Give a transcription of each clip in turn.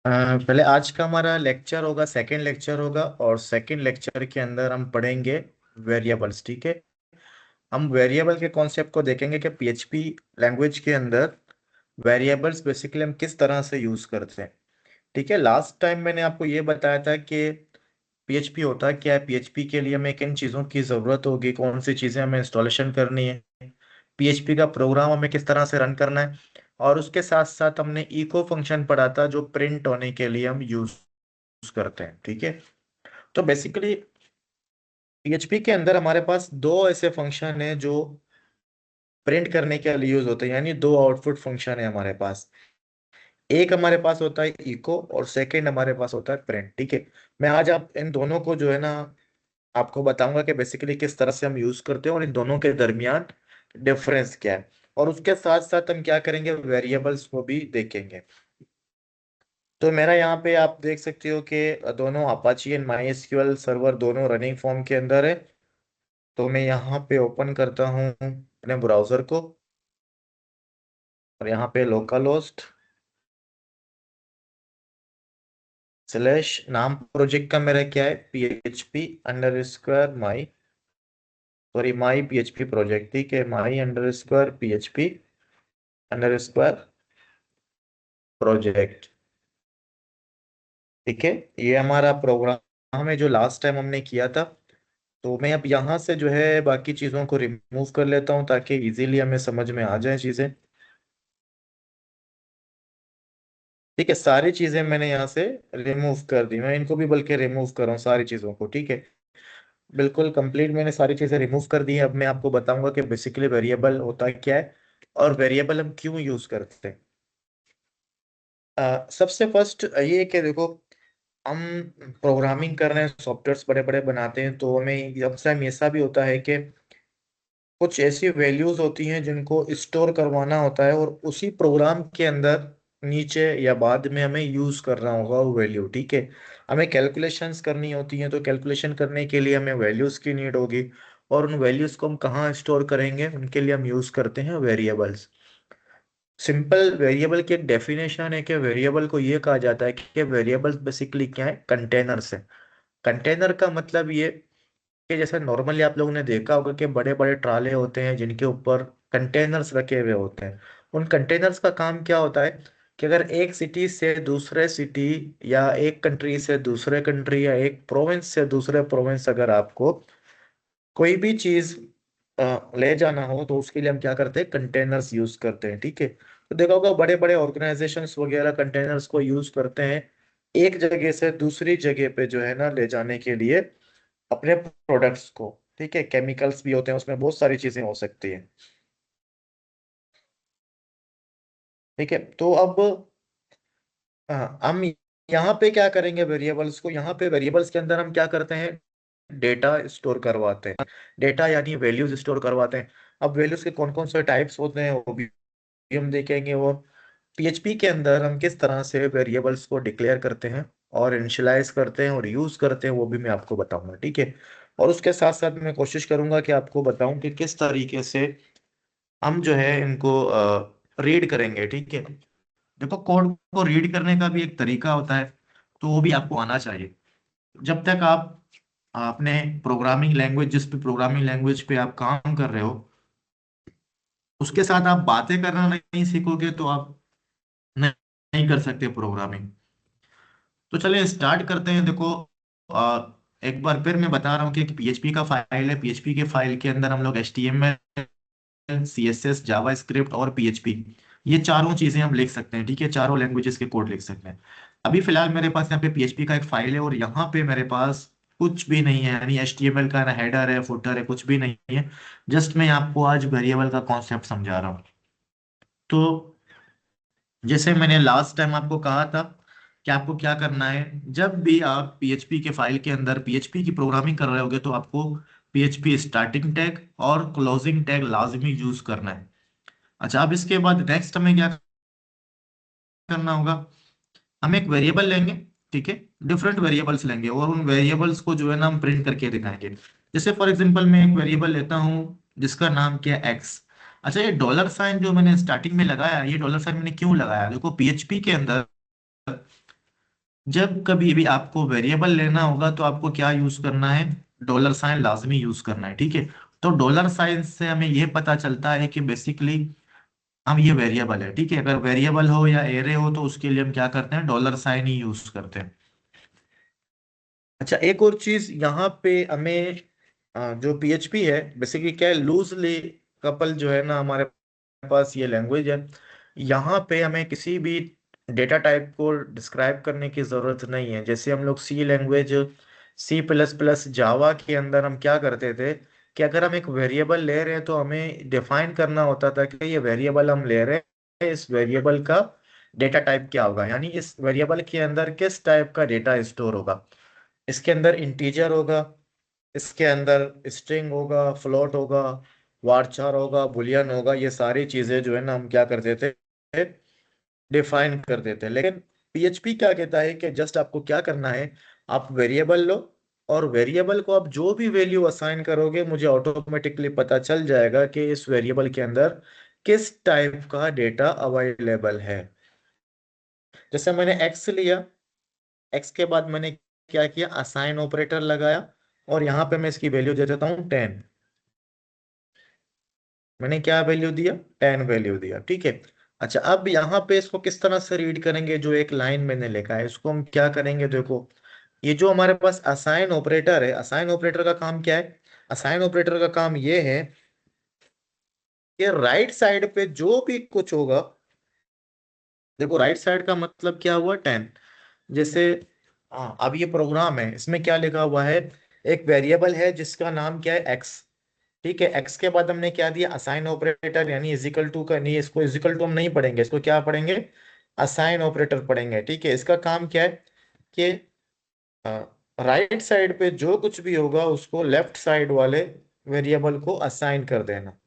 पहले आज का हमारा लेक्चर होगा, सेकंड लेक्चर होगा, और सेकंड लेक्चर के अंदर हम पढ़ेंगे वेरिएबल्स। ठीक है। हम वेरिएबल के कॉन्सेप्ट को देखेंगे कि पीएचपी लैंग्वेज के अंदर वेरिएबल्स बेसिकली हम किस तरह से यूज करते हैं। ठीक है। लास्ट टाइम मैंने आपको ये बताया था कि पीएचपी होता क्या है, पीएचपी के लिए हमें किन चीज़ों की ज़रूरत होगी, कौन सी चीज़ें हमें इंस्टॉलेशन करनी है, पीएचपी का प्रोग्राम हमें किस तरह से रन करना है। और उसके साथ साथ हमने इको फंक्शन पढ़ा था जो प्रिंट होने के लिए हम यूज करते हैं। ठीक है। तो बेसिकली पीएचपी के अंदर हमारे पास दो ऐसे फंक्शन हैं जो प्रिंट करने के लिए यूज होते हैं, यानी दो आउटपुट फंक्शन है हमारे पास। एक हमारे पास होता है इको और सेकंड हमारे पास होता है प्रिंट। ठीक है। मैं आज आप इन दोनों को जो है ना आपको बताऊंगा कि बेसिकली किस तरह से हम यूज करते हैं और इन दोनों के दरमियान डिफरेंस क्या है। और उसके साथ साथ हम क्या करेंगे, वेरिएबल्स को भी देखेंगे। तो मेरा यहाँ पे आप देख सकते हो कि दोनों Apache and my SQL server दोनों रनिंग फॉर्म के अंदर है। तो मैं यहाँ पे ओपन करता हूँ अपने ब्राउजर को, और यहाँ पे लोकल होस्ट स्लैश नाम प्रोजेक्ट का मेरा क्या है, PHP_माई, सॉरी माई PHP प्रोजेक्ट। ठीक है, माई_PHP_प्रोजेक्ट। ठीक है। ये हमारा प्रोग्राम है जो लास्ट टाइम हमने किया था। तो मैं अब यहाँ से जो है बाकी चीज़ों को रिमूव कर लेता हूँ ताकि इजीली हमें समझ में आ जाए चीज़ें। ठीक है, सारी चीज़ें मैंने यहाँ से रिमूव कर दी, मैं इनको भी बल्कि रिमूव कर रहा हूँ सारी चीज़ों को। ठीक है, बिल्कुल कंप्लीट मैंने सारी चीज़ें रिमूव कर दी है। अब मैं आपको बताऊंगा कि बेसिकली वेरिएबल होता क्या है और वेरिएबल हम क्यों यूज करते हैं। सबसे फर्स्ट ये कि देखो, हम प्रोग्रामिंग कर रहे हैं, सॉफ्टवेयर्स बड़े बड़े बनाते हैं, तो हमें अक्सर ऐसा भी होता है कि कुछ ऐसी वैल्यूज होती हैं जिनको स्टोर करवाना होता है और उसी प्रोग्राम के अंदर नीचे या बाद में हमें यूज करना होगा वो वैल्यू। ठीक है। हमें कैलकुलेशंस करनी होती हैं, तो कैलकुलेशन करने के लिए हमें वैल्यूज की नीड होगी। और उन वैल्यूज को हम कहाँ स्टोर करेंगे, उनके लिए हम यूज करते हैं वेरिएबल्स। सिंपल वेरिएबल की एक डेफिनेशन है कि वेरिएबल को ये कहा जाता है कि वेरिएबल्स बेसिकली क्या है, कंटेनर्स है। कंटेनर का मतलब ये कि जैसे नॉर्मली आप लोगों ने देखा होगा कि बड़े बड़े ट्राले होते हैं जिनके ऊपर कंटेनर्स रखे हुए होते हैं। उन कंटेनर्स का काम क्या होता है कि अगर एक सिटी से दूसरे सिटी, या एक कंट्री से दूसरे कंट्री, या एक प्रोविंस से दूसरे प्रोविंस अगर आपको कोई भी चीज ले जाना हो, तो उसके लिए हम क्या करते हैं, कंटेनर्स यूज करते हैं। ठीक है। तो देखा होगा बड़े बड़े ऑर्गेनाइजेशंस वगैरह कंटेनर्स को यूज करते हैं एक जगह से दूसरी जगह पे जो है ना ले जाने के लिए अपने प्रोडक्ट्स को। ठीक है, केमिकल्स भी होते हैं उसमें, बहुत सारी चीजें हो सकती हैं। ठीक है। तो अब हम यहाँ पे क्या करेंगे, वेरिएबल्स को, यहाँ पे वेरिएबल्स के अंदर हम क्या करते हैं, डेटा स्टोर करवाते हैं। डेटा यानी वैल्यूज स्टोर करवाते हैं। अब वैल्यूज के कौन कौन से टाइप्स होते हैं वो भी हम देखेंगे। और पीएचपी के अंदर हम किस तरह से वेरिएबल्स को डिक्लेयर करते हैं और इनिशियलाइज करते हैं और यूज करते हैं, वो भी मैं आपको बताऊंगा। ठीक है। और उसके साथ साथ मैं कोशिश करूंगा कि आपको बताऊं कि किस तरीके से हम जो है इनको रीड करेंगे। ठीक है। देखो, कोड को रीड करने का भी एक तरीका होता है, तो वो भी आपको आना चाहिए। जब तक आप अपने प्रोग्रामिंग लैंग्वेज, जिस भी प्रोग्रामिंग लैंग्वेज पे आप काम कर रहे हो, उसके साथ आप बातें करना नहीं सीखोगे तो आप नहीं, नहीं कर सकते प्रोग्रामिंग। तो चलिए स्टार्ट करते हैं। देखो, एक बार फिर मैं बता रहा हूँ कि एक पीएचपी का फाइल है। पीएचपी के फाइल के अंदर हम लोग HTML, CSS, जावा स्क्रिप्ट और PHP, ये चारों चीजें हम लिख सकते हैं। ठीक है, चारों लैंग्वेजेस के कोड लिख सकते हैं। अभी फिलहाल मेरे पास यहाँ पे PHP का एक फाइल है और यहाँ पे मेरे पास कुछ भी नहीं है, यानी HTML का ना हेडर है फुटर है, कुछ भी नहीं है। जस्ट मैं आपको आज वेरिएबल का कॉन्सेप्ट समझा रहा हूँ। तो जैसे मैंने लास्ट टाइम आपको कहा था कि आपको क्या करना है, जब भी आप पीएचपी के फाइल के अंदर पीएचपी की प्रोग्रामिंग कर रहे होगे, तो आपको पीएचपी स्टार्टिंग टैग और क्लोजिंग टैग लाजमी यूज करना है। अच्छा, अब इसके बाद नेक्स्ट हमें क्या करना होगा, हम एक वेरिएबल लेंगे। ठीक है, डिफरेंट वेरिएबल्स लेंगे और उन वेरिएबल्स को जो है ना हम प्रिंट करके दिखाएंगे। जैसे फॉर एग्जांपल मैं एक वेरिएबल लेता हूँ जिसका नाम क्या है, एक्स। अच्छा, ये डॉलर साइन जो मैंने स्टार्टिंग में लगाया, ये डॉलर साइन मैंने क्यों लगाया, देखो पीएचपी के अंदर जब कभी भी आपको वेरिएबल लेना होगा तो आपको क्या यूज करना है, डॉलर साइन लाजमी यूज करना है, ठीक है। तो डॉलर साइन से हमें यह पता चलता है कि बेसिकली हम ये वेरिएबल है, ठीक है। अगर वेरिएबल हो या एरे हो तो उसके लिए हम क्या करते हैं, डॉलर साइन ही यूज करते हैं। अच्छा, एक और चीज यहाँ पे हमें जो पीएचपी है बेसिकली क्या है, लूजली कपल जो है ना हमारे पास ये लैंग्वेज है। यहाँ पे हमें किसी भी डेटा टाइप को डिस्क्राइब करने की जरूरत नहीं है। जैसे हम लोग सी लैंग्वेज, सी प्लस प्लस, जावा के अंदर हम क्या करते थे कि अगर हम एक वेरिएबल ले रहे हैं तो हमें डिफाइन करना होता था कि ये वेरिएबल हम ले रहे हैं, इस वेरिएबल का डेटा टाइप क्या होगा, यानी इस वेरिएबल के अंदर किस टाइप का डेटा स्टोर होगा। इसके अंदर इंटीजर होगा, इसके अंदर स्ट्रिंग होगा, फ्लोट होगा, वारचार होगा, बुलियन होगा। ये सारी चीजें जो है ना हम क्या कर देते थे, डिफाइन कर देते हैं। लेकिन पीएचपी क्या कहता है कि जस्ट आपको क्या करना है, आप वेरिएबल लो और वेरिएबल को आप जो भी वैल्यू असाइन करोगे मुझे ऑटोमेटिकली पता चल जाएगा कि इस वेरिएबल के अंदर किस टाइप का डेटा अवेलेबल है। जैसे मैंने एक्स लिया, एक्स के बाद मैंने क्या किया, असाइन ऑपरेटर लगाया और यहाँ पे मैं इसकी वैल्यू दे देता हूँ 10। मैंने क्या वैल्यू दिया, 10 वैल्यू दिया, ठीक है। अच्छा, अब यहाँ पे इसको किस तरह से रीड करेंगे, जो एक लाइन मैंने लिखा है इसको हम क्या करेंगे, देखो ये जो हमारे पास असाइन ऑपरेटर है, असाइन ऑपरेटर का काम क्या है, असाइन ऑपरेटर का काम ये है कि राइट साइड पे जो भी कुछ होगा, देखो राइट साइड का मतलब क्या हुआ, 10। जैसे अब ये प्रोग्राम है, इसमें क्या लिखा हुआ है, एक वेरिएबल है जिसका नाम क्या है, एक्स, ठीक है। एक्स के बाद हमने क्या दिया, असाइन ऑपरेटर, यानी इजिकल टू का नहीं, इसको इजिकल टू हम नहीं पढ़ेंगे, इसको क्या पढ़ेंगे, असाइन ऑपरेटर पढ़ेंगे, ठीक है। इसका काम क्या है कि राइट साइड पे जो कुछ भी होगा उसको लेफ्ट साइड वाले वेरिएबल को असाइन कर देना।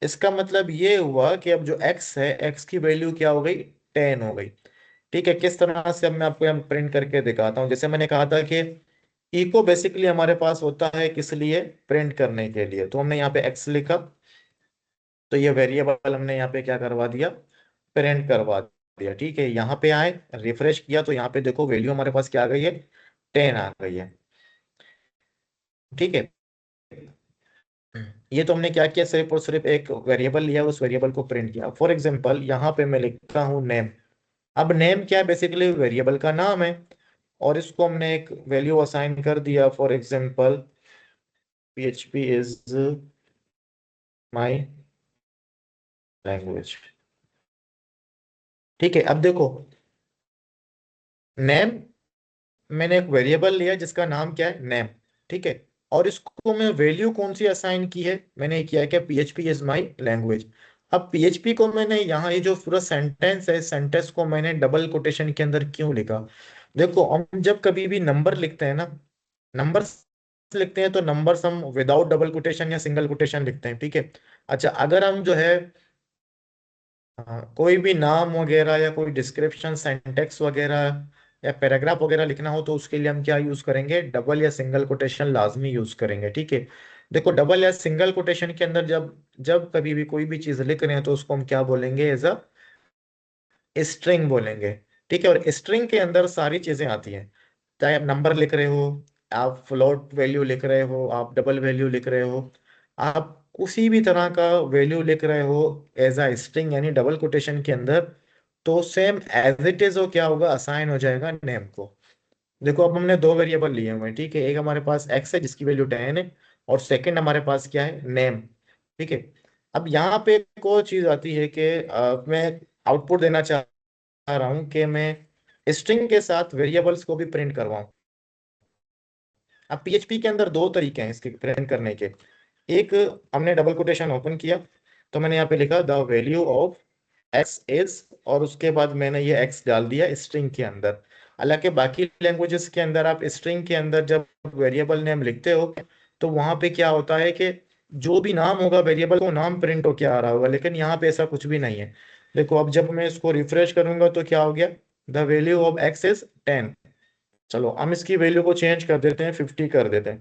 इसका मतलब ये हुआ कि अब जो एक्स है, एक्स की वैल्यू क्या हो गई, 10 हो गई, ठीक है। किस तरह से अब मैं आपको यहाँ प्रिंट करके दिखाता हूँ। जैसे मैंने कहा था कि इको बेसिकली हमारे पास होता है किस लिए, प्रिंट करने के लिए। तो हमने यहाँ पे एक्स लिखा तो ये वेरिएबल हमने यहाँ पे क्या करवा दिया, प्रिंट करवा दिया, ठीक है। यहाँ पे आए, रिफ्रेश किया तो यहाँ पे देखो वैल्यू हमारे पास क्या आ गई है, 10 आ गई है, ठीक है। ये तो हमने क्या किया, सिर्फ और सिर्फ एक वेरिएबल लिया, उस वेरिएबल को प्रिंट किया। फॉर एग्जांपल यहाँ पे मैं लिखता हूँ नेम। अब नेम क्या है, बेसिकली वेरिएबल का नाम है और इसको हमने एक वैल्यू असाइन कर दिया, for example PHP is my language, ठीक है। अब देखो नेम, मैंने एक वेरिएबल लिया जिसका नाम क्या है, नेम, ठीक है। और इसको मैं वैल्यू कौन सी असाइन की है, मैंने किया है क्या, PHP इज माई लैंग्वेज। अब PHP को मैंने यहाँ, ये जो पूरा सेंटेंस है, सेंटेंस को मैंने डबल कोटेशन के अंदर क्यों लिखा, देखो हम जब कभी भी नंबर लिखते हैं ना, नंबर लिखते हैं तो नंबर्स हम विदाउट डबल कोटेशन या सिंगल कोटेशन लिखते हैं, ठीक है। अच्छा, अगर हम जो है कोई भी नाम वगैरह या कोई डिस्क्रिप्शन सेंटेक्स वगैरह या पैराग्राफ वगैरह लिखना हो तो उसके लिए हम क्या यूज करेंगे, डबल या सिंगल कोटेशन लाजमी यूज करेंगे, ठीक है। देखो डबल या सिंगल कोटेशन के अंदर जब जब कभी भी कोई भी चीज लिख रहे हैं तो उसको हम क्या बोलेंगे, एज अ स्ट्रिंग बोलेंगे, ठीक है। और स्ट्रिंग के अंदर सारी चीजें आती हैं, चाहे आप नंबर लिख रहे हो, आप फ्लोट वैल्यू लिख रहे हो, आप डबल वैल्यू लिख रहे हो, आप उसी भी तरह का वैल्यू लिख रहे हो एज अ स्ट्रिंग यानी डबल कोटेशन के अंदर, तो सेम एज इट इज वो क्या होगा, असाइन हो जाएगा नेम को। देखो अब हमने दो वेरिएबल लिए हुए हैं, ठीक है। एक हमारे पास एक्स है जिसकी वैल्यू 10 है और सेकंड हमारे पास क्या है, नेम, ठीक है। अब यहाँ पे एक और चीज आती है कि मैं आउटपुट देना चाह रहा हूँ कि मैं स्ट्रिंग के साथ वेरिएबल्स को भी प्रिंट करवाऊं। अब पीएचपी के अंदर दो तरीके हैं इसके प्रिंट करने के। एक, हमने डबल कोटेशन ओपन किया तो मैंने यहाँ पे लिखा the value of x is, और उसके बाद मैंने ये एक्स डाल दिया स्ट्रिंग के अंदर। हालांकि बाकी लैंग्वेजेस के अंदर आप स्ट्रिंग के अंदर जब वेरिएबल नेम लिखते हो तो वहां पे क्या होता है कि जो भी नाम होगा वेरिएबल को नाम प्रिंट होके आ रहा होगा, लेकिन यहाँ पे ऐसा कुछ भी नहीं है। देखो अब जब मैं इसको रिफ्रेश करूंगा तो क्या हो गया, the value of x is 10। चलो हम इसकी वैल्यू को चेंज कर देते हैं, 50 कर देते हैं।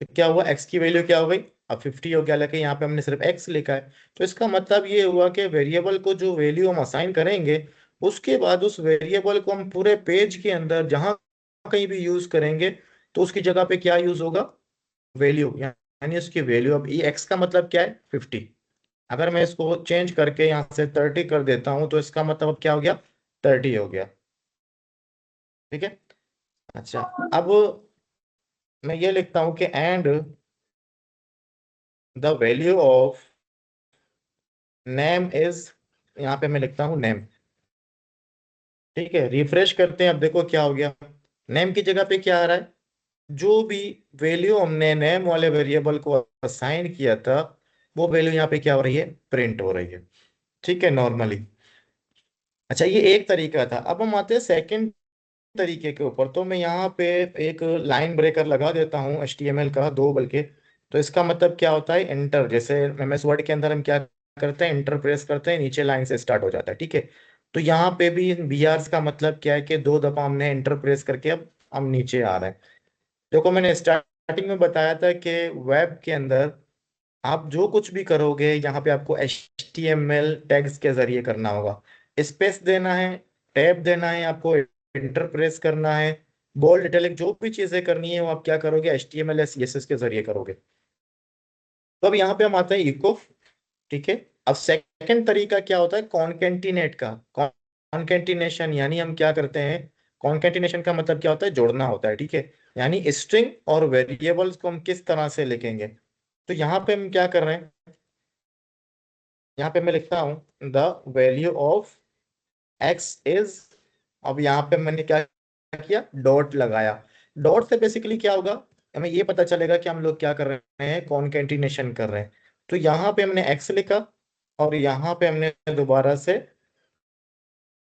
तो क्या हुआ, एक्स की वैल्यू क्या हो गई, अब 50 हो गया, लेकिन यहाँ पे हमने सिर्फ एक्स लिखा है। तो इसका मतलब ये हुआ कि वेरिएबल को जो वैल्यू हम असाइन करेंगे उसके बाद उस वेरिएबल को हम पूरे पेज के अंदर जहां कहीं भी यूज करेंगे तो उसकी जगह पे क्या यूज होगा, वैल्यू, यानी उसकी वैल्यू। अब ये एक्स का मतलब क्या है, 50। अगर मैं इसको चेंज करके यहाँ से 30 कर देता हूँ तो इसका मतलब अब क्या हो गया, 30 हो गया। ठीक है। अच्छा, अब मैं ये लिखता हूँ कि and the value of name is, यहाँ पे मैं लिखता हूँ नेम। ठीक है, रिफ्रेश करते हैं, अब देखो क्या हो गया। नेम की जगह पे क्या आ रहा है, जो भी वैल्यू हमने नेम वाले वेरिएबल को असाइन किया था वो वैल्यू यहाँ पे क्या हो रही है, प्रिंट हो रही है। ठीक है, नॉर्मली। अच्छा, ये एक तरीका था। अब हम आते हैं सेकंड तरीके के ऊपर। तो मैं यहाँ पे एक लाइन ब्रेकर लगा देता हूँ HTML का, दो बल्कि। तो इसका मतलब क्या होता है, इंटर, जैसे MS वर्ड के अंदर हम क्या करते हैं, इंटर प्रेस करते हैं, नीचे लाइन से स्टार्ट हो जाता है। ठीक है, तो यहाँ पे भी BRs का मतलब क्या है कि दो दफा हमने इंटर प्रेस करके अब हम नीचे आ रहे हैं। देखो, मैंने स्टार्टिंग में बताया था कि वेब के अंदर आप जो कुछ भी करोगे यहाँ पे आपको HTML टैग्स के जरिए करना होगा। स्पेस देना है, टैब देना है, आपको इंटर प्रेस करना है, बोल्ड इटैलिक, जो भी चीजें करनी है वो आप क्या करोगे, HTML या CSS के जरिए करोगे। तो अब यहाँ पे हम आते हैं इको। ठीक है, अब सेकंड तरीका क्या होता है, कॉन्केटिनेट का। कॉन्केटिनेशन यानी हम क्या करते हैं, कॉन्केटिनेशन का मतलब क्या होता है, जोड़ना होता है। ठीक है, यानी स्ट्रिंग और वेरिएबल्स को हम किस तरह से लिखेंगे। तो यहाँ पे हम क्या कर रहे हैं, यहाँ पे मैं लिखता हूं the value of x is, अब यहाँ पे मैंने क्या किया, डॉट लगाया। डॉट से बेसिकली क्या होगा, हमें ये पता चलेगा कि हम लोग क्या कर रहे हैं, कॉन्केटिनेशन कर रहे हैं। तो यहाँ पे हमने एक्स लिखा और यहाँ पे हमने दोबारा से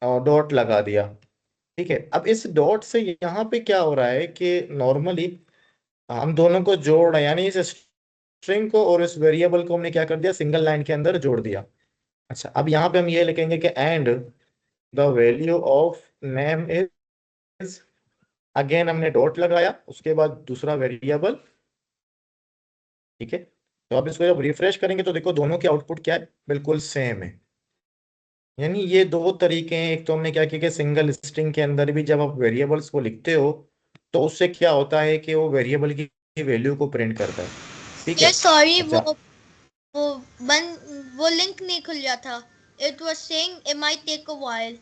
डॉट लगा दिया। ठीक है, अब इस डॉट से यहाँ पे क्या हो रहा है कि नॉर्मली हम दोनों को जोड़ रहे हैं, यानी इस स्ट्रिंग को और इस वेरिएबल को हमने क्या कर दिया, सिंगल लाइन के अंदर जोड़ दिया। अच्छा, अब यहाँ पे हम ये लिखेंगे कि and the value of name is, again हमने डॉट लगाया, उसके बाद दूसरा वेरिएबल। ठीक है, तो अब इसको जब रिफ्रेश करेंगे तो देखो दोनों के आउटपुट क्या है, बिल्कुल सेम है। यानी ये दो तरीके हैं। एक तो हमने क्या किया कि सिंगल स्ट्रिंग के अंदर भी जब आप वेरिएबल्स को लिखते हो तो उससे क्या होता है कि वो वेरिएबल की वैल्यू को प्रिंट करता है। ठीक है। ये सॉरी, अच्छा, वो वो लिंक नहीं खुल रहा था। It was saying it might take a while.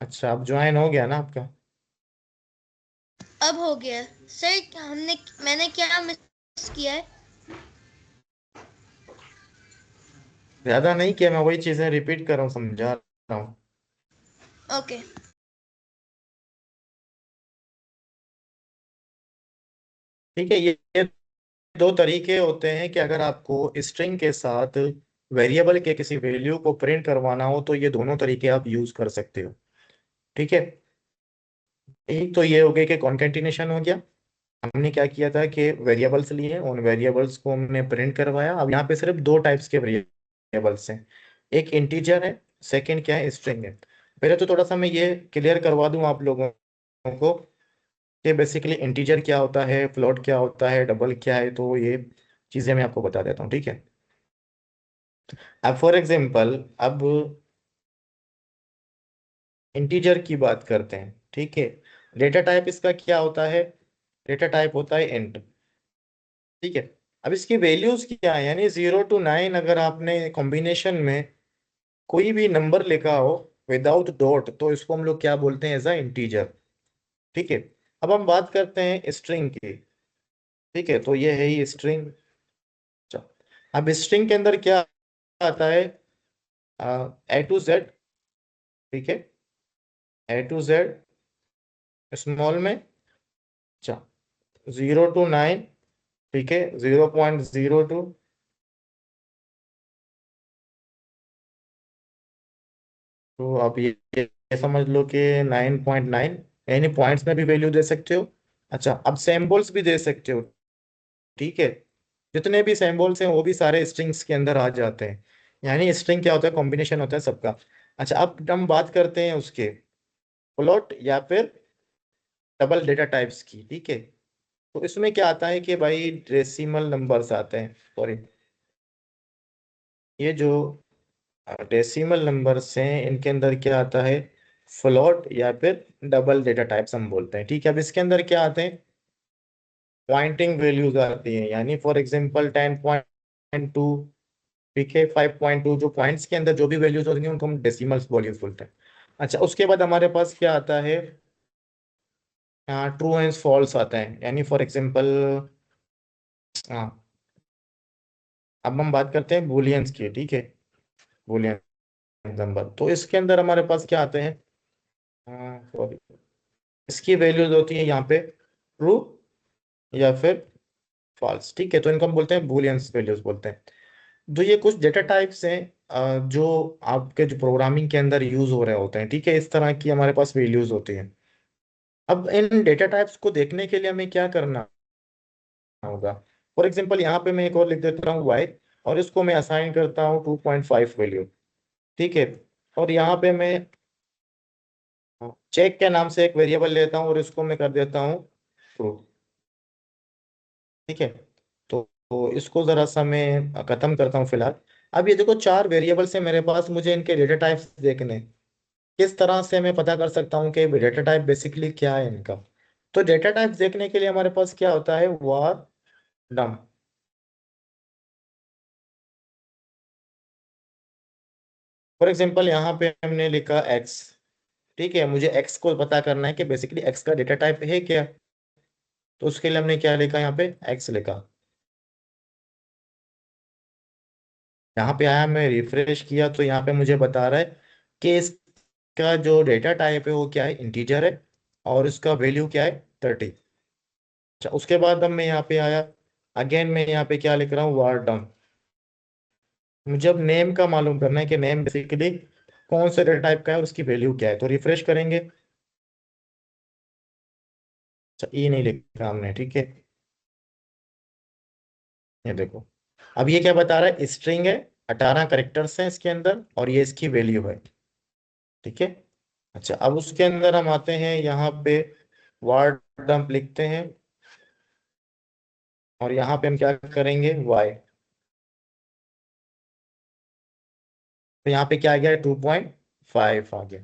अच्छा, अब ज्वाइन हो गया ना आपका। अब हो गया सर। मैंने क्या मिस किया है? ज्यादा नहीं किया, मैं वही चीजें रिपीट कर रहा हूँ, समझा रहा हूँ। ओके। ठीक है, ये दो तरीके होते हैं कि अगर आपको स्ट्रिंग के साथ वेरिएबल के किसी वैल्यू को प्रिंट करवाना हो तो ये दोनों तरीके आप यूज कर सकते हो। ठीक है, एक तो ये हो गया कि कॉन्केटिनेशन हो गया। हमने क्या किया था कि वेरिएबल्स लिए, उन वेरिएबल्स को हमने प्रिंट करवाया। अब यहाँ पे सिर्फ दो टाइप्स के वेरिएबल्स हैं, एक इंटीजर है, सेकंड क्या है, स्ट्रिंग है। पहले तो थोड़ा सा मैं ये क्लियर करवा दूं आप लोगों को कि बेसिकली इंटीजर क्या होता है, फ्लोट क्या होता है, डबल क्या है, तो ये चीजें मैं आपको बता देता हूँ। ठीक है, अब फॉर एग्जाम्पल, अब इंटीजर की बात करते हैं। ठीक है, डेटा टाइप इसका क्या होता है, डेटा टाइप होता है इंट। ठीक है, अब इसकी वैल्यूज क्या है, यानी 0 to 9 अगर आपने कॉम्बिनेशन में कोई भी नंबर लिखा हो विदाउट डॉट तो इसको हम लोग क्या बोलते हैं, एज अ इंटीजर। ठीक है, अब हम बात करते हैं स्ट्रिंग की। ठीक है, तो ये है ही स्ट्रिंग। अब स्ट्रिंग के अंदर क्या आता है, A to Z। ठीक है, A to Z स्मॉल में। अच्छा, 0 to 9। ठीक है, 0.02। तो आप ये समझ लो कि 9.9, यानी पॉइंट्स में भी वैल्यू दे सकते हो। अच्छा, अब सैम्बल्स भी दे सकते हो। ठीक है, जितने भी सैम्बल्स हैं वो भी सारे स्ट्रिंग्स के अंदर आ जाते हैं। यानी स्ट्रिंग क्या होता है, कॉम्बिनेशन होता है सबका। अच्छा, अब हम बात करते हैं उसके फ्लोट या फिर डबल डेटा टाइप्स की। ठीक है, तो इसमें क्या आता है कि भाई डेसिमल नंबर्स आते हैं, सॉरी, ये जो डेसिमल नंबर से इनके अंदर क्या आता है, फ्लोट या फिर डबल डेटा टाइप्स हम बोलते हैं। ठीक है, अब इसके अंदर क्या आते हैं, पॉइंटिंग वैल्यूज आती है, यानी फॉर एग्जांपल 10.2, ठीक है, 5.2, जो पॉइंट्स के अंदर जो भी वैल्यूज होती हैं उनको हम डेसिमल्स वैल्यूज बोलते हैं। अच्छा, उसके बाद हमारे पास क्या आता है, ट्रू एंड फॉल्स आता है, यानी फॉर एग्जांपल, हाँ, अब हम बात करते हैं बूलियंस की, ठीक है, बूलियन नंबर। तो इसके अंदर हमारे पास क्या आते हैं, सॉरी, इसकी वैल्यूज होती है यहाँ पे ट्रू या फिर फॉल्स। ठीक है, तो इनको हम बोलते हैं बूलियंस वैल्यूज बोलते हैं। तो ये कुछ डेटा टाइप्स हैं जो आपके जो प्रोग्रामिंग के अंदर यूज हो रहे होते हैं। ठीक है, इस तरह की हमारे पास वैल्यूज होती हैं। अब इन डेटा टाइप्स को देखने के लिए हमें क्या करना होगा, फॉर एग्जांपल यहाँ पे मैं एक और लिख देता हूँ y, और इसको मैं असाइन करता हूँ 2.5 वैल्यू। ठीक है, और यहाँ पे मैं चेक के नाम से एक वेरिएबल लेता हूँ और इसको मैं कर देता हूँ ट्रू। ठीक है, तो इसको जरा सा मैं खत्म करता हूँ फिलहाल। अब ये देखो, चार वेरिएबल्स है मेरे पास, मुझे इनके डेटा टाइप्स देखने हैं। किस तरह से मैं पता कर सकता हूँ कि डेटा टाइप बेसिकली क्या है इनका। तो डेटा टाइप देखने के लिए हमारे पास क्या होता है, वार डम। फॉर एग्जांपल यहाँ पे हमने लिखा एक्स। ठीक है, मुझे एक्स को पता करना है कि बेसिकली एक्स का डेटा टाइप है क्या। तो उसके लिए हमने क्या लिखा, यहाँ पे एक्स लिखा। यहाँ पे आया, मैं रिफ्रेश किया तो यहाँ पे मुझे बता रहा है कि इसका जो डेटा टाइप है वो क्या है, इंटीजर है, और इसका वैल्यू क्या है, 30। अच्छा, उसके बाद अब मैं यहाँ पे आया, अगेन मैं यहाँ पे क्या लिख रहा हूँ, वार डम। मुझे अब नेम का मालूम करना है कि नेम बेसिकली कौन से डेटा टाइप का है और उसकी वैल्यू क्या है। तो रिफ्रेश करेंगे, अच्छा ई नहीं लिखा हमने, ठीक है, ये देखो, अब ये क्या बता रहा है, स्ट्रिंग है, 18 करेक्टर्स हैं इसके अंदर, और ये इसकी वैल्यू है। ठीक है, अच्छा, अब उसके अंदर हम आते हैं यहाँ पे, वार्ड डंप लिखते हैं, और यहाँ पे हम क्या करेंगे, वाई। तो यहाँ पे क्या आ गया, 2.5 आ गया।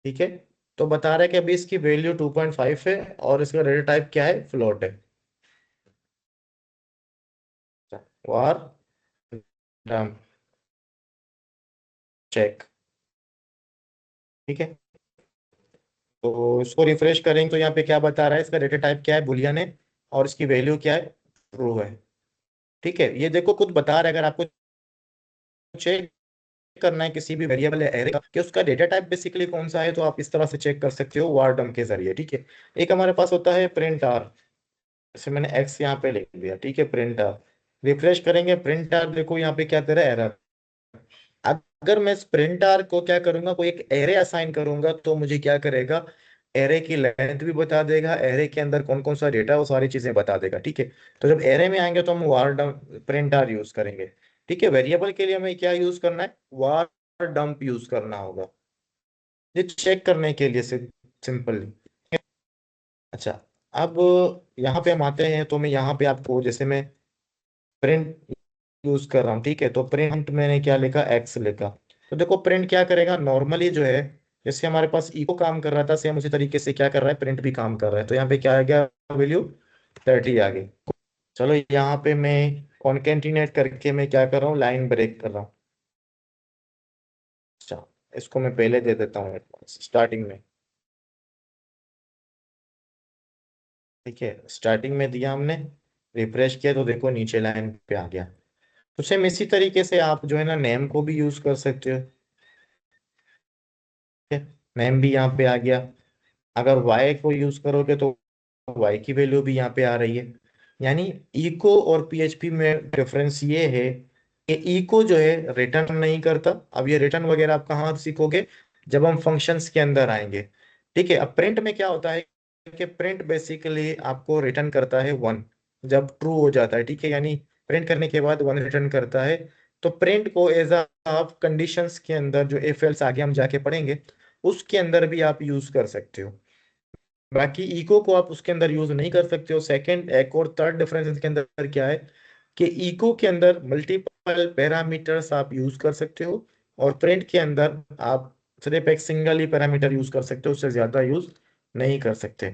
ठीक है, तो बता रहा है कि अभी इसकी वैल्यू 2.5 है, और इसका डेटा टाइप क्या है, फ्लोट है। वार डंप चेक। ठीक है, तो इसको रिफ्रेश करेंगे तो यहाँ पे क्या बता रहा है, इसका डेटा टाइप क्या है, बुलियन है, और इसकी वैल्यू क्या है, ट्रू है। ठीक है, ये देखो खुद बता रहा है, अगर आपको चेक करना है किसी भी वेरिएबल या एरे का कि उसका डेटा टाइप बेसिकली कौन सा है, तो आप इस तरह से चेक कर सकते हो वारडम के जरिए। ठीक है, एक हमारे पास होता है प्रिंट आर, जैसे मैंने एक्स यहाँ पे लिख दिया, ठीक है, प्रिंट आर। रिफ्रेश करेंगे, प्रिंट आर देखो यहाँ पे क्या दे रहा है, एरर। अगर मैं प्रिंट आर को क्या करूंगा, कोई एक एरे असाइन करूंगा, तो मुझे क्या करेगा, एरे की लेंथ भी बता देगा, एरे के अंदर कौन कौन सा डेटा, वो सारी चीजें बता देगा। ठीक है, तो जब एरे में आएंगे तो हम वार प्रिंट आर यूज करेंगे। ठीक है, वेरिएबल के लिए हमें क्या यूज करना है, वार डंप यूज करना होगा, ये चेक करने के लिए सिंपल। अच्छा, अब यहाँ पे हम आते हैं, तो मैं यहाँ पे आपको, जैसे मैं प्रिंट यूज कर रहा हूँ, ठीक है, तो प्रिंट मैंने क्या लिखा, एक्स लिखा। तो देखो प्रिंट क्या करेगा, नॉर्मली जो है, जैसे हमारे पास इको काम कर रहा था, सेम उसी तरीके से क्या कर रहा है, प्रिंट भी काम कर रहा है। तो यहाँ पे क्या आ गया, वैल्यू 30 आ गई। चलो, यहाँ पे मैं कॉन्केटिनेट करके मैं क्या कर रहा हूँ, लाइन ब्रेक कर रहा हूँ। अच्छा, इसको मैं पहले दे देता हूँ स्टार्टिंग में। ठीक है, स्टार्टिंग में दिया हमने, रिफ्रेश किया तो देखो नीचे लाइन पे आ गया। तो सेम इसी तरीके से आप जो है ना, नेम को भी यूज कर सकते हो। ठीक है, नेम भी यहाँ पे आ गया। अगर वाई को यूज करोगे तो वाई की वैल्यू भी यहाँ पे आ रही है। यानी इको और पीएचपी में डिफरेंस ये है कि इको जो है रिटर्न नहीं करता। अब ये रिटर्न वगैरह आप कहाँ सीखोगे, जब हम फंक्शंस के अंदर आएंगे। ठीक है, अब प्रिंट में क्या होता है कि प्रिंट बेसिकली आपको रिटर्न करता है 1, जब ट्रू हो जाता है। ठीक है, यानी प्रिंट करने के बाद 1 रिटर्न करता है। तो प्रिंट को एज आप कंडीशंस के अंदर, जो इफ एल्स आगे हम जाके पढ़ेंगे, उसके अंदर भी आप यूज कर सकते हो। बाकी इको को आप उसके अंदर यूज नहीं कर सकते हो। सेकंड, एक और थर्ड डिफरेंस इसके अंदर क्या है, कि इको के अंदर मल्टीपल पैरामीटर्स आप यूज कर सकते हो, और प्रिंट के अंदर आप सिर्फ एक सिंगल ही पैरामीटर यूज कर सकते हो, उससे ज्यादा यूज नहीं कर सकते।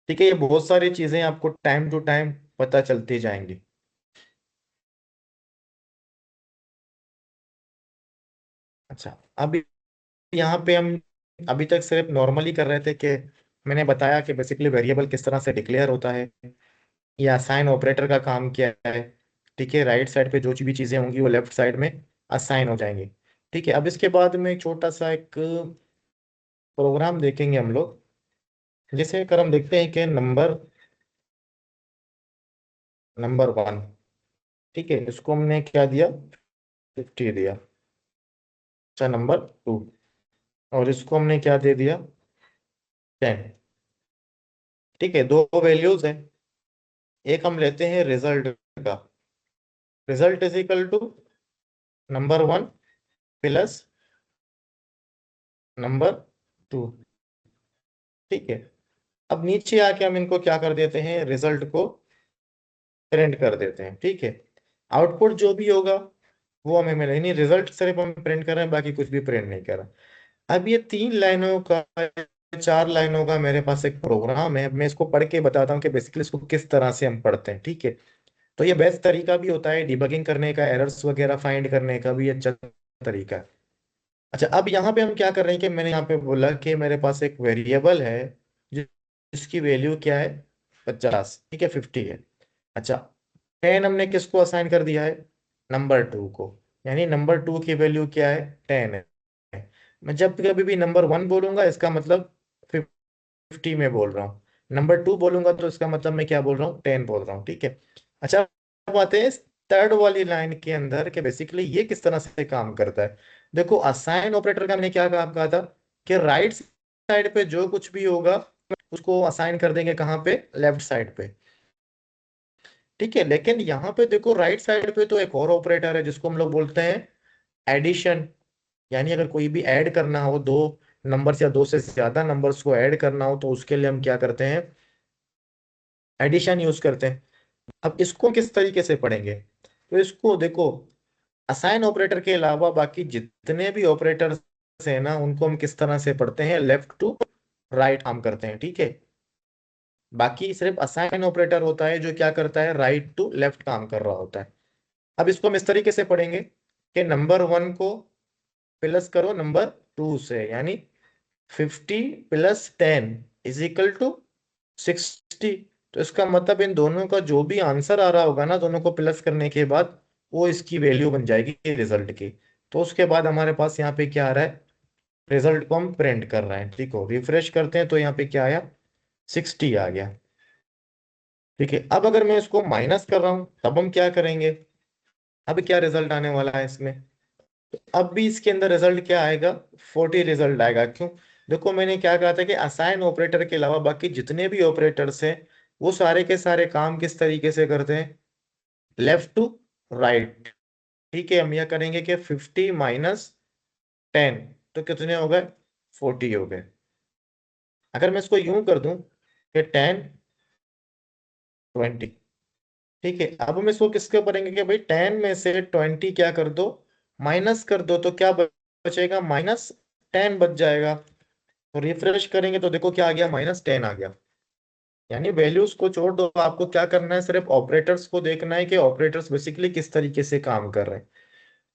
ठीक है, ये बहुत सारी चीजें आपको टाइम टू टाइम पता चलती जाएंगी। अच्छा, अब यहाँ पे हम अभी तक सिर्फ नॉर्मली कर रहे थे कि मैंने बताया कि बेसिकली वेरिएबल किस तरह से डिक्लेयर होता है, या असाइन ऑपरेटर का काम क्या है। ठीक है, राइट साइड पे जो भी चीजें होंगी वो लेफ्ट साइड में असाइन हो जाएंगी। ठीक है, अब इसके बाद में एक छोटा सा एक प्रोग्राम देखेंगे हम लोग। जैसे अगर हम देखते हैं कि नंबर नंबर 1, ठीक है, इसको हमने क्या दिया, 50 दिया। अच्छा, नंबर 2, और इसको हमने क्या दे दिया, 10। ठीक है, दो वैल्यूज हैं। एक हम लेते हैं रिजल्ट का, result is equal to number 1 plus number 2। ठीक है, अब नीचे आके हम इनको क्या कर देते हैं, रिजल्ट को प्रिंट कर देते हैं। ठीक है, आउटपुट जो भी होगा वो हमें मिलेगा, नहीं रिजल्ट सिर्फ हम प्रिंट कर रहे हैं, बाकी कुछ भी प्रिंट नहीं कर रहा। अब ये 3 लाइनों का, 4 लाइनों का मेरे पास एक प्रोग्राम है। मैं इसको पढ़ के बताता हूँ कि बेसिकली इसको किस तरह से हम पढ़ते हैं। ठीक है, तो ये बेस्ट तरीका भी होता है डिबगिंग करने का, एरर्स वगैरह फाइंड करने का भी अच्छा तरीका है। अच्छा, अब यहाँ पे हम क्या कर रहे हैं कि मैंने यहाँ पे बोला कि मेरे पास एक वेरिएबल है जि- जिसकी वैल्यू क्या है, 50। ठीक है, 50 है। अच्छा, 10 हमने किसको असाइन कर दिया है, नंबर 2 को। यानी नंबर 2 की वैल्यू क्या है, 10 है। मैं जब कभी भी नंबर 1 बोलूंगा इसका मतलब 50 में बोल रहा हूँ, नंबर 2 बोलूंगा तो इसका मतलब मैं क्या बोल रहा हूँ, 10 बोल रहा हूँ। ठीक है। अच्छा, अब आते हैं थर्ड वाली लाइन के अंदर कि बेसिकली ये किस तरह से काम करता है। देखो, असाइन ऑपरेटर का मैंने क्या काम कहा था कि राइट साइड पे जो कुछ भी होगा उसको असाइन कर देंगे कहाँ पे, लेफ्ट साइड पे। ठीक है, लेकिन यहाँ पे देखो राइट साइड पे तो एक और ऑपरेटर है जिसको हम लोग बोलते हैं एडिशन। यानी अगर कोई भी ऐड करना हो, दो नंबर्स या दो से ज्यादा नंबर्स को ऐड करना हो, तो उसके लिए हम क्या करते हैं, एडिशन यूज करते हैं। अब इसको किस तरीके से पढ़ेंगे, तो इसको देखो, असाइन ऑपरेटर के अलावा बाकी जितने भी ऑपरेटर्स हैं ना, उनको हम किस तरह से पढ़ते हैं, लेफ्ट टू राइट काम करते हैं। ठीक है, बाकी सिर्फ असाइन ऑपरेटर होता है जो क्या करता है, राइट टू लेफ्ट काम कर रहा होता है। अब इसको हम इस तरीके से पढ़ेंगे कि नंबर 1 को प्लस करो नंबर 2 से, यानी 50 + 10 इज इक्वल टू 60। तो इसका मतलब इन दोनों का जो भी आंसर आ रहा होगा ना, दोनों को प्लस करने के बाद वो इसकी वैल्यू बन जाएगी रिजल्ट की। तो उसके बाद हमारे पास यहाँ पे क्या आ रहा है, रिजल्ट को हम प्रिंट कर रहे हैं। ठीक हो, रिफ्रेश करते हैं तो यहाँ पे क्या आया, 60 आ गया। ठीक है, अब अगर मैं इसको माइनस कर रहा हूँ तब हम क्या करेंगे, अब क्या रिजल्ट आने वाला है इसमें, अब भी इसके अंदर रिजल्ट क्या आएगा, 40 रिजल्ट आएगा। क्यों, देखो मैंने क्या कहा था कि असाइन ऑपरेटर के अलावा बाकी जितने भी ऑपरेटर्स हैं वो सारे के सारे काम किस तरीके से करते हैं, लेफ्ट टू राइट। ठीक है, हम यह करेंगे कि 50 - 10 तो कितने हो गए, 40 हो गए। अगर मैं इसको यूं कर दूं कि 10 20, ठीक है, अब हम इसको किसके पढ़ेंगे कि भाई 10 में से 20 क्या कर दो, माइनस कर दो, तो क्या बचेगा, -10 बच जाएगा। तो रिफ्रेश करेंगे तो देखो क्या आ गया, -10 आ गया। यानी वैल्यूज को छोड़ दो, आपको क्या करना है, सिर्फ ऑपरेटर्स को देखना है कि ऑपरेटर्स बेसिकली किस तरीके से काम कर रहे हैं।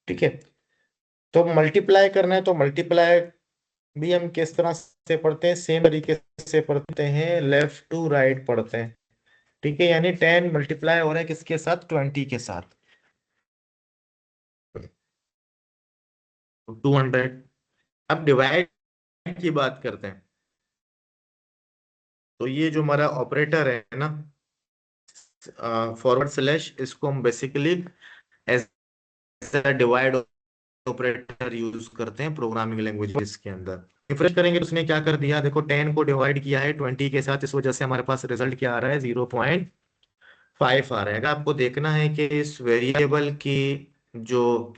ठीक है, तो मल्टीप्लाई करना है तो मल्टीप्लाई भी हम किस तरह से पढ़ते हैं, सेम तरीके से पढ़ते हैं, लेफ्ट टू राइट पढ़ते हैं। ठीक है, यानी 10 मल्टीप्लाई हो रहा है किसके साथ, 20 के साथ, 200। अब डिवाइड की बात करते हैं, तो ये जो हमारा ऑपरेटर है ना, फॉरवर्ड स्लैश, इसको हम basically as divide operator use करते हैं प्रोग्रामिंग लैंग्वेजेस के अंदर। रिफ्रेश करेंगे तो उसने क्या कर दिया, देखो 10 को डिवाइड किया है 20 के साथ, इस वजह से हमारे पास रिजल्ट क्या आ रहा है, 0.5 आ रहा है। अगर आपको देखना है कि इस वेरिएबल की जो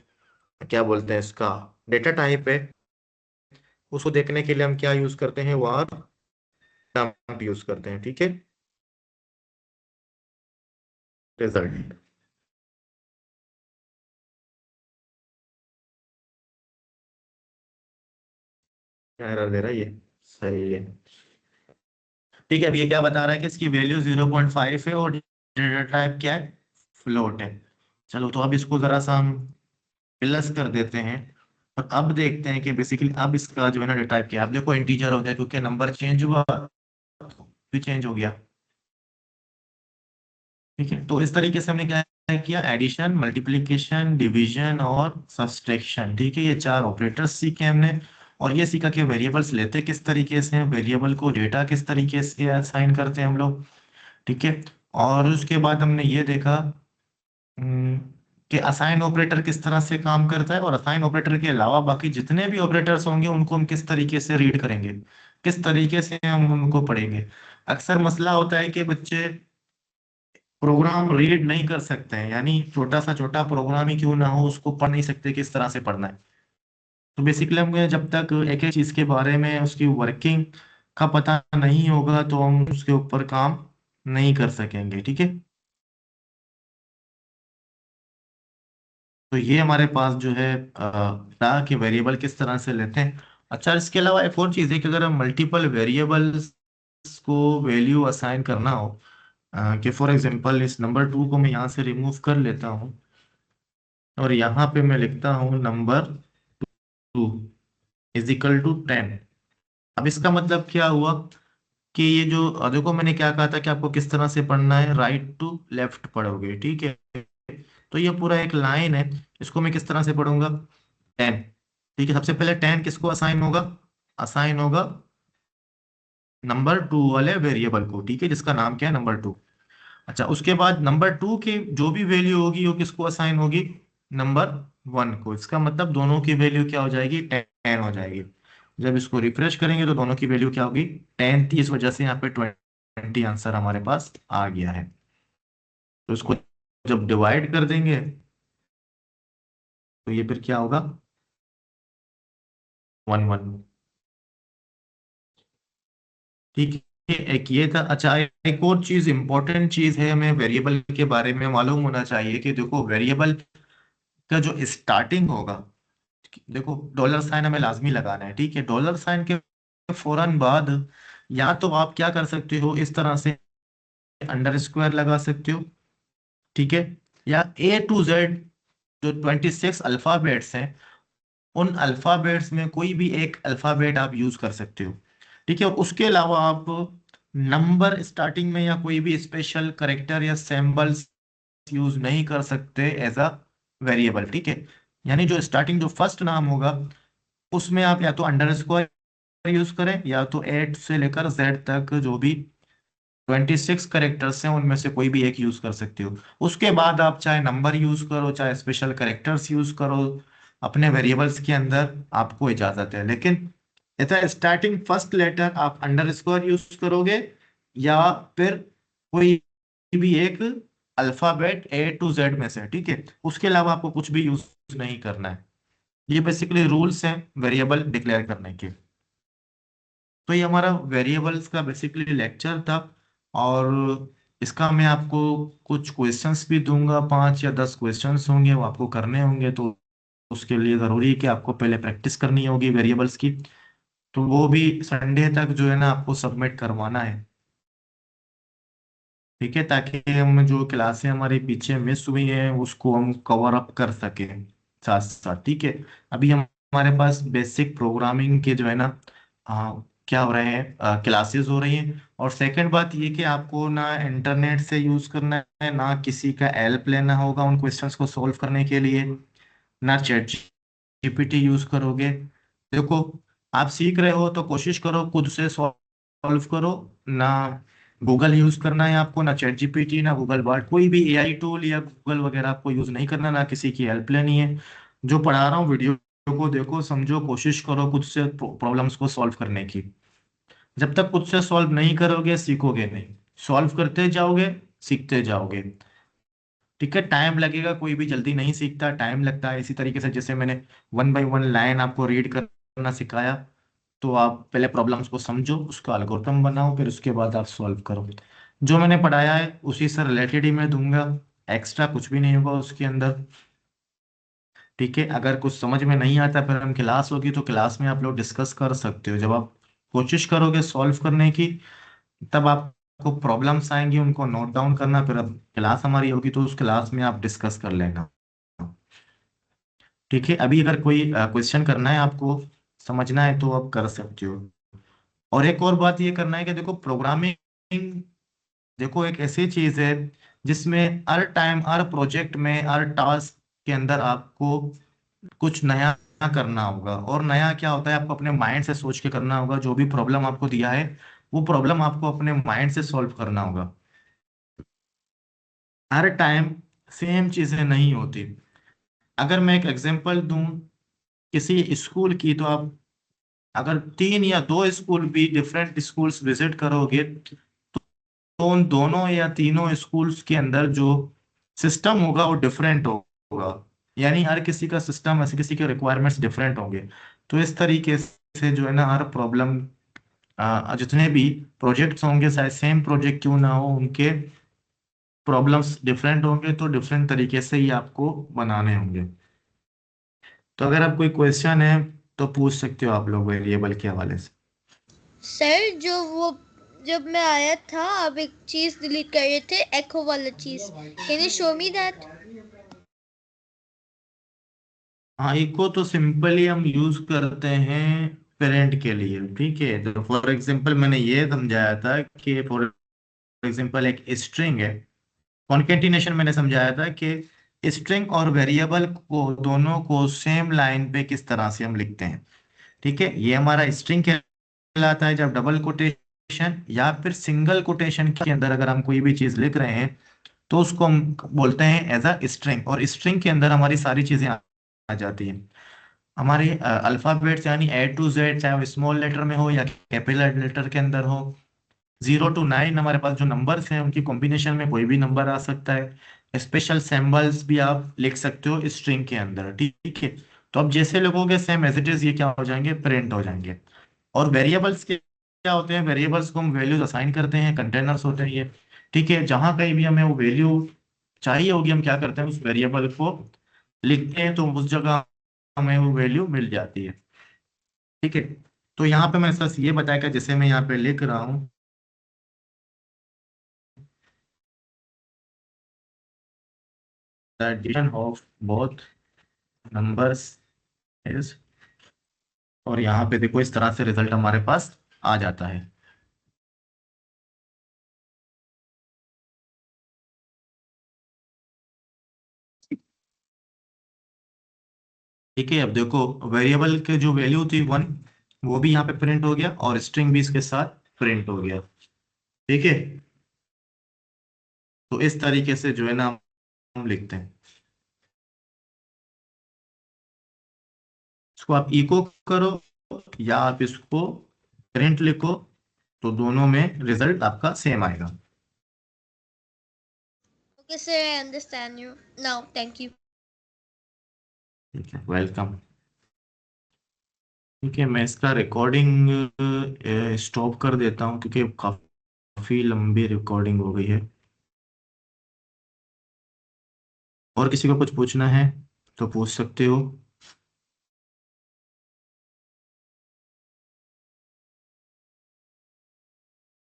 क्या बोलते हैं इसका डेटा टाइप है, उसको देखने के लिए हम क्या यूज करते हैं, वार डम्प यूज करते हैं। ठीक है, रिजल्ट, एरर दे रहा है ये। सही है। ठीक है, अब ये क्या बता रहा है कि इसकी वैल्यू 0.5 है और डेटा टाइप क्या है, फ्लोट है। चलो तो अब इसको जरा सा हम प्लस कर देते हैं। और अब देखते हैं कि बेसिकली अब इसका जो है ना डेटा टाइप क्या है। अब देखो इंटीजर हो गया क्योंकि नंबर चेंज हुआ, भी चेंज हो गया। ठीक है, तो इस तरीके से हमने क्या किया, एडिशन, मल्टीप्लिकेशन, डिवीजन और सब्सट्रैक्शन। ठीक है, ये चार ऑपरेटर्स सीखे हमने। और ये सीखा कि वेरिएबल्स लेते किस तरीके से हैं, वेरिएबल को डेटा किस तरीके से असाइन करते हैं हम लोग। ठीक है, और उसके बाद हमने ये देखा हम्म, कि असाइन ऑपरेटर किस तरह से काम करता है, और असाइन ऑपरेटर के अलावा बाकी जितने भी ऑपरेटर्स होंगे उनको हम किस तरीके से रीड करेंगे, किस तरीके से हम उनको पढ़ेंगे। अक्सर मसला होता है कि बच्चे प्रोग्राम रीड नहीं कर सकते हैं, यानी छोटा सा छोटा प्रोग्राम ही क्यों ना हो उसको पढ़ नहीं सकते, किस तरह से पढ़ना है। तो बेसिकली हमें जब तक एक एक चीज के बारे में उसकी वर्किंग का पता नहीं होगा तो हम उसके ऊपर काम नहीं कर सकेंगे। ठीक है, तो ये हमारे पास जो है था कि वेरिएबल किस तरह से लेते हैं। अच्छा, इसके अलावा एक और चीज़ है कि अगर हम मल्टीपल वेरिएबल्स को वैल्यू असाइन करना हो, कि फॉर एग्जांपल इस नंबर 2 को मैं यहाँ से रिमूव कर लेता हूँ और यहाँ पे मैं लिखता हूँ नंबर 2 इज इक्वल टू 10। अब इसका मतलब क्या हुआ कि ये जो देखो मैंने क्या कहा था कि आपको किस तरह से पढ़ना है, राइट टू लेफ्ट पढ़ोगे। ठीक है, तो ये पूरा एक लाइन है, इसको मैं किस तरह से पढ़ूंगा, 10। ठीक है, सबसे पहले 10 किसको असाइन होगा, असाइन होगा नंबर 2 वाले वेरिएबल को। ठीक है, जिसका नाम क्या है, नंबर 2। अच्छा, उसके बाद नंबर 2 की जो भी वैल्यू होगी वो किसको असाइन होगी, नंबर 1 को। इसका मतलब दोनों की वैल्यू क्या हो जाएगी, 10 हो जाएगी। जब इसको रिफ्रेश करेंगे तो दोनों की वैल्यू क्या होगी, 10 थी। इस वजह से यहाँ पे 20 आंसर हमारे पास आ गया है। तो इसको जब डिवाइड कर देंगे तो ये फिर क्या होगा, 1 1। ठीक है, एक ये था। अच्छा, एक और चीज, इंपॉर्टेंट चीज है, हमें वेरिएबल के बारे में मालूम होना चाहिए कि देखो वेरिएबल का जो स्टार्टिंग होगा, देखो डॉलर साइन हमें लाजमी लगाना है। ठीक है, डॉलर साइन के फौरन बाद या तो आप क्या कर सकते हो, इस तरह से अंडर स्क्वायर लगा सकते हो। ठीक है, या A to Z जो 26 अल्फाबेट्स हैं, उन अल्फाबेट्स में कोई भी एक अल्फाबेट आप यूज कर सकते हो। ठीक है, और उसके अलावा आप नंबर स्टार्टिंग में या कोई भी स्पेशल करेक्टर या सिंबल्स यूज नहीं कर सकते एज अ वेरिएबल। ठीक है, यानी जो स्टार्टिंग जो फर्स्ट नाम होगा उसमें आप या तो अंडर स्कोर यूज करें या तो 8 से लेकर Z तक जो भी 26 करेक्टर्स हैं उनमें से कोई भी एक यूज कर सकते हो। उसके बाद आप चाहे नंबर यूज करो चाहे स्पेशल करेक्टर्स यूज करो, अपने वेरिएबल्स के अंदर आपको इजाजत है। लेकिन इतना स्टार्टिंग फर्स्ट लेटर आप अंडर स्कोर यूज करोगे या फिर कोई भी एक अल्फाबेट A to Z में से। ठीक है, उसके अलावा आपको कुछ भी यूज नहीं करना है। ये बेसिकली रूल्स हैं वेरिएबल डिक्लेयर करने के। तो ये हमारा वेरिएबल्स का बेसिकली लेक्चर था। और इसका मैं आपको कुछ क्वेश्चंस भी दूंगा, 5 या 10 क्वेश्चंस होंगे, वो आपको करने होंगे। तो उसके लिए ज़रूरी है कि आपको पहले प्रैक्टिस करनी होगी वेरिएबल्स की। तो वो भी संडे तक जो है ना आपको सबमिट करवाना है। ठीक है, ताकि हम जो क्लासें हमारे पीछे मिस हुई हैं उसको हम कवर अप कर सकें साथ साथ। ठीक है, अभी हमारे पास बेसिक प्रोग्रामिंग के जो है ना क्या हो रहे हैं, क्लासेस हो रही हैं। और सेकंड बात ये कि आपको ना इंटरनेट से यूज करना है, ना किसी का हेल्प लेना होगा उन क्वेश्चंस को सॉल्व करने के लिए, ना चैट जीपीटी यूज करोगे। देखो, आप सीख रहे हो तो कोशिश करो खुद से सॉल्व करो। ना गूगल यूज करना है आपको, ना चैट जीपीटी, ना गूगल बार्ड, कोई भी एआई टूल या गूगल वगैरह आपको यूज नहीं करना, ना किसी की हेल्प लेनी है। जो पढ़ा रहा हूँ वीडियो को देखो, समझो, कोशिश करो खुद से प्रॉब्लम्स को सॉल्व करने की। जब तक खुद से सॉल्व नहीं करोगे सीखोगे नहीं। सॉल्व करते जाओगे, सीखते जाओगे। ठीक है, टाइम लगेगा, कोई भी जल्दी नहीं सीखता, टाइम लगता है। इसी तरीके से जैसे मैंने 1 बाय 1 लाइन आपको रीड करना सिखाया, तो आप पहले प्रॉब्लम्स को समझो, उसका एल्गोरिथम बनाओ, फिर उसके बाद आप सॉल्व करो। जो मैंने पढ़ाया है उसी से रिलेटेड ही मैं दूंगा, एक्स्ट्रा कुछ भी नहीं होगा उसके अंदर। ठीक है, अगर कुछ समझ में नहीं आता फिर हम क्लास होगी तो क्लास में आप लोग डिस्कस कर सकते हो। जब आप कोशिश करोगे सॉल्व करने की, तब आपको प्रॉब्लम्स आएंगी, उनको नोट डाउन करना, फिर अब क्लास हमारी होगी तो उस क्लास में आप डिस्कस कर लेना। ठीक है, अभी अगर कोई क्वेश्चन करना है आपको, समझना है तो आप कर सकते हो। और एक और बात ये करना है कि देखो प्रोग्रामिंग, देखो एक ऐसी चीज है जिसमें हर टाइम, हर प्रोजेक्ट में, हर टास्क के अंदर आपको कुछ नया करना होगा। और नया क्या होता है, आपको अपने माइंड से सोच के करना होगा। जो भी प्रॉब्लम आपको दिया है वो प्रॉब्लम आपको अपने माइंड से सॉल्व करना होगा। हर टाइम सेम चीजें नहीं होती। अगर मैं एक एग्जांपल दूं किसी स्कूल की, तो आप अगर 3 या 2 स्कूल भी डिफरेंट स्कूल्स विजिट करोगे, तो उन दोनों या तीनों स्कूल्स के अंदर जो सिस्टम होगा वो डिफरेंट होगा। यानी हर किसी का सिस्टम, ऐसे किसी के रिक्वायरमेंट्स डिफरेंट होंगे। तो इस तरीके से जो है ना, हर प्रॉब्लम, जितने भी प्रोजेक्ट्स होंगे, चाहे सेम प्रोजेक्ट क्यों ना हो, उनके प्रॉब्लम्स डिफरेंट होंगे, तो डिफरेंट तरीके से ही आपको बनाने होंगे। तो अगर आप कोई क्वेश्चन है तो पूछ सकते हो आप लोग वेरिएबल के हवाले से। सर जो वो जब मैं आया था आप एक चीज डिलीट कर रहे थे, echo वाला चीज, can you show me that? हाँ, इको तो सिंपली हम यूज करते हैं पेरेंट के लिए। ठीक है, तो फॉर एग्जांपल मैंने ये समझाया था कि फॉर एग्जांपल एक स्ट्रिंग है, कॉन्केटिनेशन मैंने समझाया था कि स्ट्रिंग और वेरिएबल को, दोनों को सेम लाइन पे किस तरह से हम लिखते हैं। ठीक है, ये हमारा स्ट्रिंग कहलाता है। जब डबल कोटेशन या फिर सिंगल कोटेशन के अंदर अगर हम कोई भी चीज लिख रहे हैं, तो उसको हम बोलते हैं एज अ स्ट्रिंग। और स्ट्रिंग के अंदर हमारी सारी चीजें आ जाती हैं। हमारे अल्फाबेट्स यानी A to Z, चाहे वो स्मॉल लेटर में हो या कैपिटल लेटर के अंदर हो, 0 to 9 हमारे पास जो नंबर्स हैं उनकी कॉम्बिनेशन में कोई भी नंबर आ सकता है। स्पेशल सिंबल्स भी आप लिख सकते हो स्ट्रिंग के अंदर। ठीक है, तो अब जैसे लोगों सेम एज इट इज ये क्या हो जाएंगे, प्रिंट हो जाएंगे। और वेरिएबल्स के क्या होते हैं, वेरिएबल्स को हम वैल्यूज असाइन करते हैं, कंटेनर्स होते हैं ये। ठीक है, जहां कहीं भी हमें वो वैल्यू चाहिए होगी, हम क्या करते हैं, उस वेरिएबल को लिखते हैं, तो उस जगह हमें वो वैल्यू मिल जाती है। ठीक है, तो यहाँ पे मैंने बस ये बताया कि जैसे मैं यहाँ पे लिख रहा हूँ, the addition of both numbers is, और यहाँ पे देखो इस तरह से रिजल्ट हमारे पास आ जाता है। ठीक है, अब देखो वेरिएबल के जो वैल्यू थी 1, वो भी यहाँ पे प्रिंट हो गया, और स्ट्रिंग भी इसके साथ प्रिंट हो गया। ठीक है, तो इस तरीके से जो है ना हम लिखते हैं। इसको आप इको करो या आप इसको प्रिंट लिखो, तो दोनों में रिजल्ट आपका सेम आएगा। Okay sir, I understand you now, thank you. ठीक है, वेलकम। ठीक है, मैं इसका रिकॉर्डिंग स्टॉप कर देता हूँ क्योंकि काफी लंबी रिकॉर्डिंग हो गई है। और किसी को कुछ पूछना है तो पूछ सकते हो।